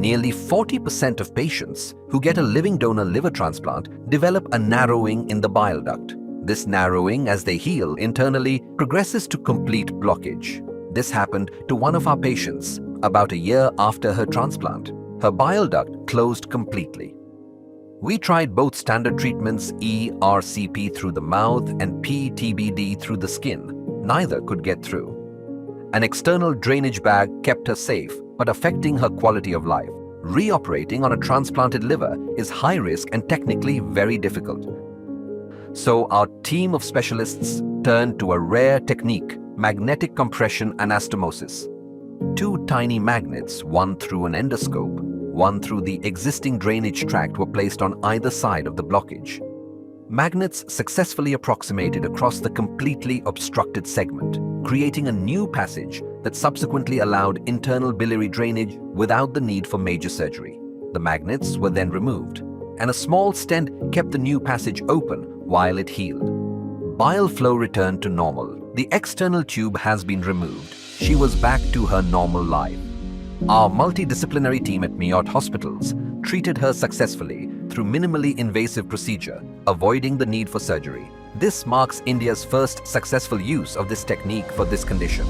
Nearly 40% of patients who get a living donor liver transplant develop a narrowing in the bile duct. This narrowing, as they heal internally, progresses to complete blockage. This happened to one of our patients about a year after her transplant. Her bile duct closed completely. We tried both standard treatments, ERCP through the mouth and PTBD through the skin. Neither could get through. An external drainage bag kept her safe, but affecting her quality of life. Reoperating on a transplanted liver is high risk and technically very difficult. So our team of specialists turned to a rare technique, magnetic compression anastomosis. 2 tiny magnets, one through an endoscope, one through the existing drainage tract, were placed on either side of the blockage. Magnets successfully approximated across the completely obstructed segment, creating a new passage that subsequently allowed internal biliary drainage without the need for major surgery. The magnets were then removed, and a small stent kept the new passage open while it healed. Bile flow returned to normal. The external tube has been removed. She was back to her normal life. Our multidisciplinary team at MIOT hospitals treated her successfully through minimally invasive procedure, avoiding the need for surgery. This marks India's first successful use of this technique for this condition.